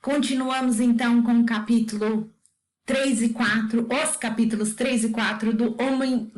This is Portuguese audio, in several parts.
Continuamos então com o capítulo 3 e 4, os capítulos 3 e 4 do Homo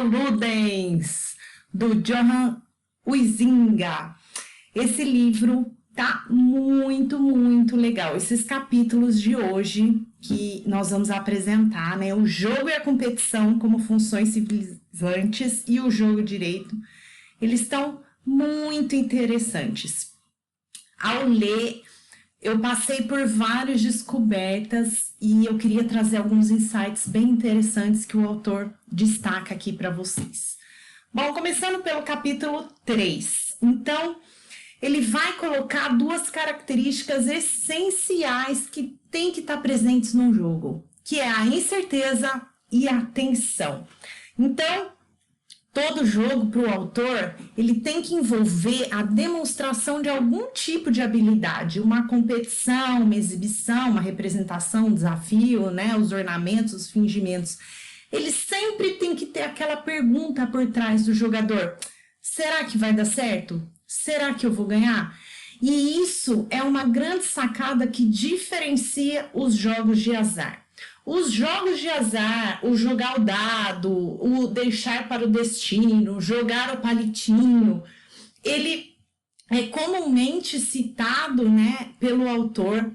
Ludens, do Johan Huizinga. Esse livro tá muito legal. Esses capítulos de hoje que nós vamos apresentar, né? O jogo e a competição como funções civilizantes e o jogo direito, eles estão muito interessantes. Ao ler, eu passei por várias descobertas e eu queria trazer alguns insights bem interessantes que o autor destaca aqui para vocês. Bom, começando pelo capítulo 3. Então, ele vai colocar duas características essenciais que tem que estar presentes no jogo, que é a incerteza e a tensão. Então, todo jogo para o autor, ele tem que envolver a demonstração de algum tipo de habilidade, uma competição, uma exibição, uma representação, um desafio, né? Os ornamentos, os fingimentos. Ele sempre tem que ter aquela pergunta por trás do jogador: será que vai dar certo? Será que eu vou ganhar? E isso é uma grande sacada que diferencia os jogos de azar. Os jogos de azar, o jogar o dado, o deixar para o destino, jogar o palitinho, ele é comumente citado, né, pelo autor,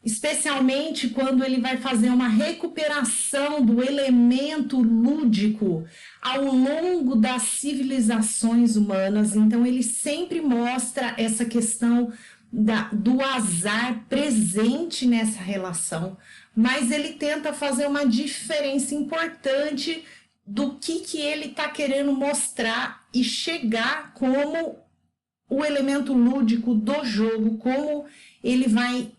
especialmente quando ele vai fazer uma recuperação do elemento lúdico ao longo das civilizações humanas. Então, ele sempre mostra essa questão do azar presente nessa relação, mas ele tenta fazer uma diferença importante do que ele está querendo mostrar e chegar como o elemento lúdico do jogo, como ele vai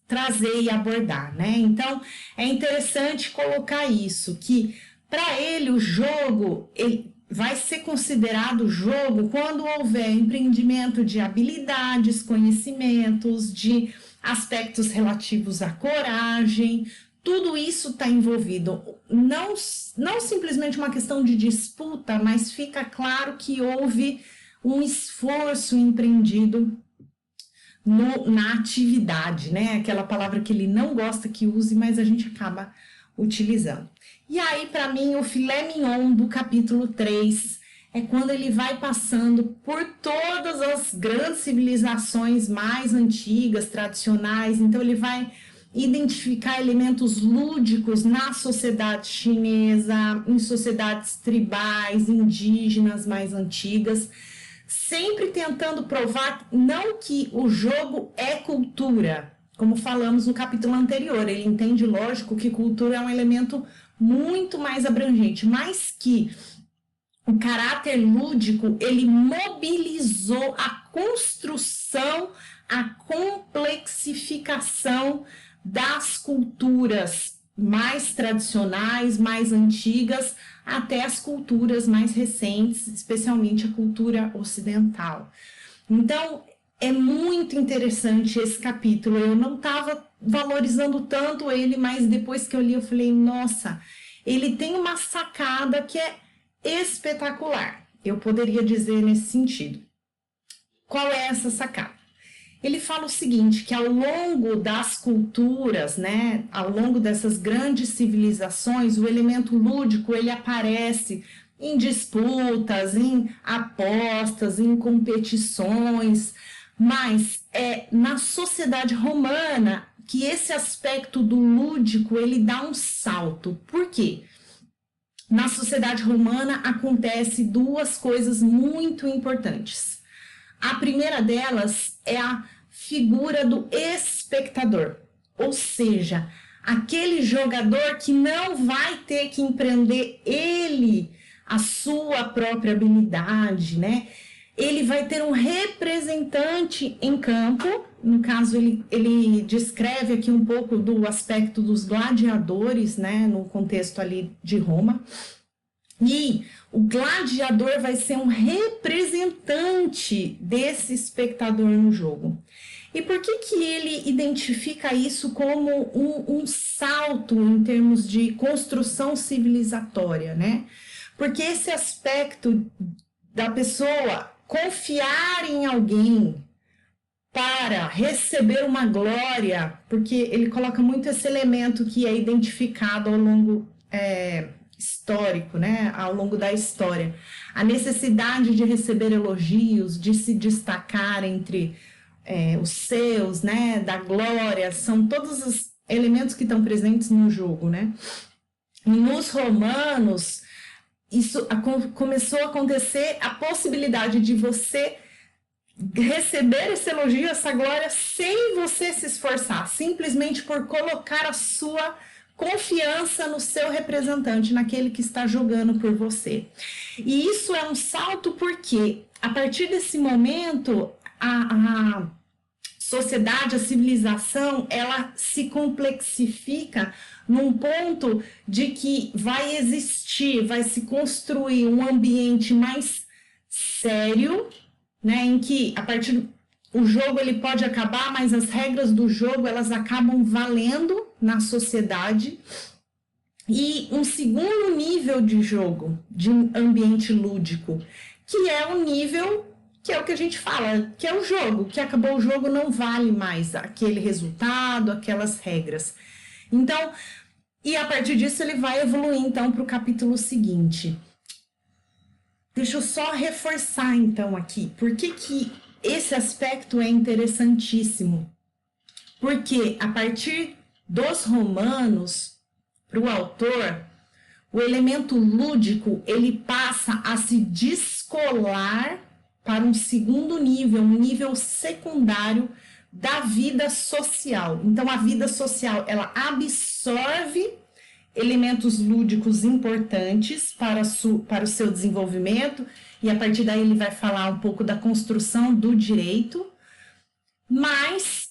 trazer e abordar, né? Então, é interessante colocar isso, que para ele o jogo vai ser considerado jogo quando houver empreendimento de habilidades, conhecimentos, de aspectos relativos à coragem. Tudo isso está envolvido. Não simplesmente uma questão de disputa, mas fica claro que houve um esforço empreendido na atividade, né? Aquela palavra que ele não gosta que use, mas a gente acaba utilizando. E aí, para mim, o filé mignon do capítulo 3 é quando ele vai passando por todas as grandes civilizações mais antigas, tradicionais. Então, ele vai identificar elementos lúdicos na sociedade chinesa, em sociedades tribais, indígenas mais antigas, sempre tentando provar não que o jogo é cultura, como falamos no capítulo anterior. Ele entende, lógico, que cultura é um elemento muito mais abrangente, mas que o caráter lúdico, ele mobilizou a construção, a complexificação das culturas mais tradicionais, mais antigas, até as culturas mais recentes, especialmente a cultura ocidental. Então, é muito interessante esse capítulo. Eu não estava valorizando tanto ele, mas depois que eu li, eu falei, nossa, ele tem uma sacada que é espetacular. Eu poderia dizer nesse sentido. Qual é essa sacada? Ele fala o seguinte, que ao longo das culturas, né, ao longo dessas grandes civilizações, o elemento lúdico, ele aparece em disputas, em apostas, em competições, mas é na sociedade romana que esse aspecto do lúdico, ele dá um salto. Por quê? Na sociedade romana acontece duas coisas muito importantes. A primeira delas é a figura do espectador, ou seja, aquele jogador que não vai ter que empreender a sua própria habilidade, né? Ele vai ter um representante em campo. No caso, ele descreve aqui um pouco do aspecto dos gladiadores, né? No contexto ali de Roma. E o gladiador vai ser um representante desse espectador no jogo. E por que ele identifica isso como um salto em termos de construção civilizatória, né? Porque esse aspecto da pessoa confiar em alguém para receber uma glória, porque ele coloca muito esse elemento que é identificado ao longo histórico, né? Ao longo da história. A necessidade de receber elogios, de se destacar entre os seus, né? Da glória, são todos os elementos que estão presentes no jogo, né? E nos romanos, isso começou a acontecer a possibilidade de você receber esse elogio, essa glória, sem você se esforçar, simplesmente por colocar a sua confiança no seu representante, naquele que está jogando por você. E isso é um salto porque, a partir desse momento, a sociedade, a civilização, ela se complexifica num ponto de que vai existir, vai se construir um ambiente mais sério, né, em que a partir o jogo ele pode acabar, mas as regras do jogo elas acabam valendo na sociedade. E um segundo nível de jogo, de ambiente lúdico, que é um nível que é o que a gente fala, que é o jogo, que acabou o jogo, não vale mais aquele resultado, aquelas regras. Então, e a partir disso ele vai evoluir então para o capítulo seguinte. Deixa eu só reforçar então aqui, por que esse aspecto é interessantíssimo? Porque a partir dos romanos, para o autor, o elemento lúdico ele passa a se descolar para um segundo nível, um nível secundário da vida social. Então, a vida social, ela absorve elementos lúdicos importantes para o seu desenvolvimento, e a partir daí ele vai falar um pouco da construção do direito, mas,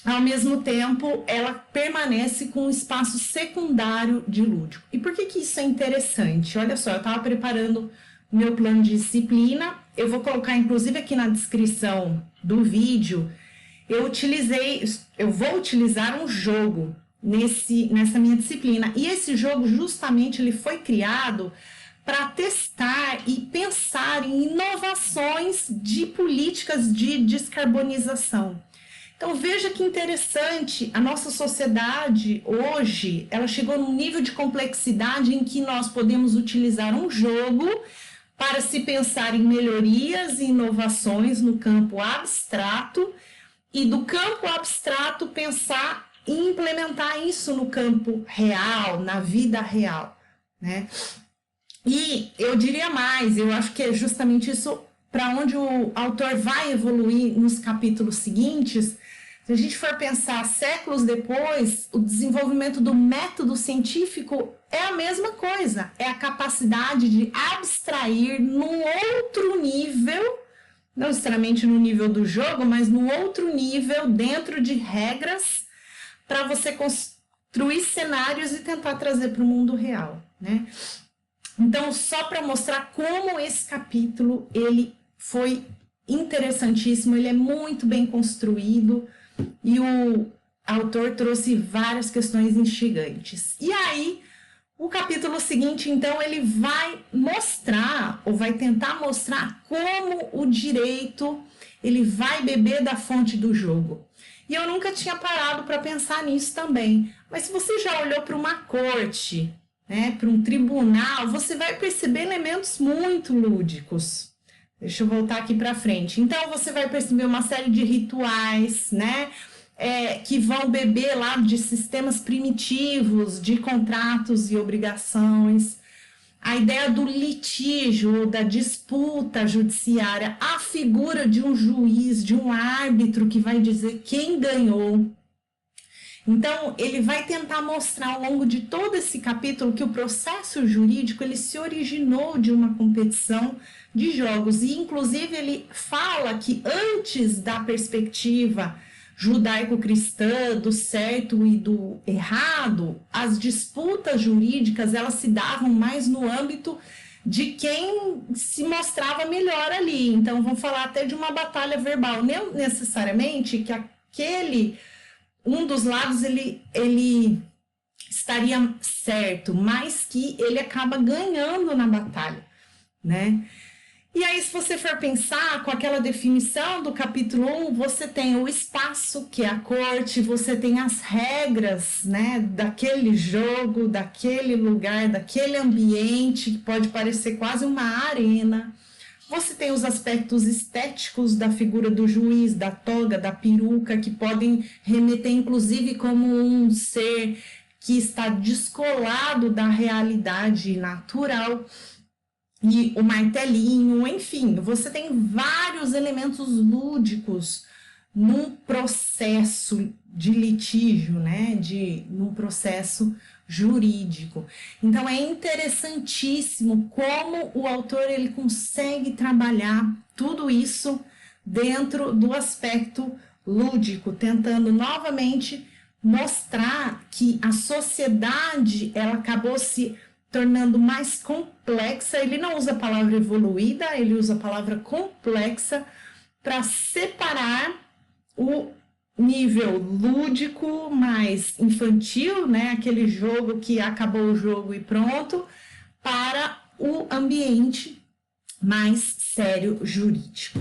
ao mesmo tempo, ela permanece com um espaço secundário de lúdico. E por que isso é interessante? Olha só, eu estava preparando meu plano de disciplina, eu vou colocar inclusive aqui na descrição do vídeo, eu vou utilizar um jogo nessa minha disciplina, e esse jogo justamente ele foi criado para testar e pensar em inovações de políticas de descarbonização. Então veja que interessante, a nossa sociedade hoje, ela chegou num nível de complexidade em que nós podemos utilizar um jogo para se pensar em melhorias e inovações no campo abstrato, e do campo abstrato pensar em implementar isso no campo real, na vida real, né? E eu diria mais, eu acho que é justamente isso para onde o autor vai evoluir nos capítulos seguintes. Se a gente for pensar séculos depois, o desenvolvimento do método científico é a mesma coisa, é a capacidade de abstrair num outro nível, não necessariamente no nível do jogo, mas no outro nível, dentro de regras, para você construir cenários e tentar trazer para o mundo real, né? Então, só para mostrar como esse capítulo ele foi interessantíssimo, ele é muito bem construído e o autor trouxe várias questões instigantes. E aí, o capítulo seguinte, então, ele vai mostrar, ou vai tentar mostrar como o direito ele vai beber da fonte do jogo. E eu nunca tinha parado para pensar nisso também. Mas se você já olhou para uma corte, né, para um tribunal, você vai perceber elementos muito lúdicos. Deixa eu voltar aqui para frente. Então, você vai perceber uma série de rituais, né, que vão beber lá de sistemas primitivos, de contratos e obrigações. A ideia do litígio, da disputa judiciária, a figura de um juiz, de um árbitro que vai dizer quem ganhou. Então, ele vai tentar mostrar ao longo de todo esse capítulo que o processo jurídico ele se originou de uma competição de jogos. E, inclusive, ele fala que antes da perspectiva judaico-cristã, do certo e do errado, as disputas jurídicas elas se davam mais no âmbito de quem se mostrava melhor ali. Então, vamos falar até de uma batalha verbal. Não necessariamente que um dos lados ele estaria certo, mas que ele acaba ganhando na batalha, né? E aí, se você for pensar com aquela definição do capítulo 1, você tem o espaço, que é a corte, você tem as regras, né, daquele jogo, daquele lugar, daquele ambiente, que pode parecer quase uma arena. Você tem os aspectos estéticos da figura do juiz, da toga, da peruca, que podem remeter, inclusive, como um ser que está descolado da realidade natural. E o martelinho, enfim, você tem vários elementos lúdicos num processo de litígio, né? Num processo jurídico. Então é interessantíssimo como o autor ele consegue trabalhar tudo isso dentro do aspecto lúdico, tentando novamente mostrar que a sociedade ela acabou se tornando mais complexa. Ele não usa a palavra evoluída, ele usa a palavra complexa para separar o nível lúdico mais infantil, né, aquele jogo que acabou o jogo e pronto, para o ambiente mais sério jurídico.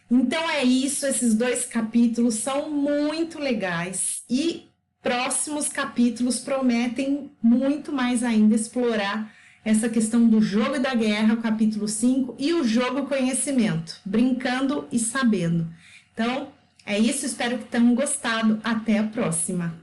Então é isso, esses 2 capítulos são muito legais e próximos capítulos prometem muito mais ainda explorar essa questão do jogo e da guerra, o capítulo 5, e o jogo conhecimento, brincando e sabendo. Então, é isso, espero que tenham gostado. Até a próxima!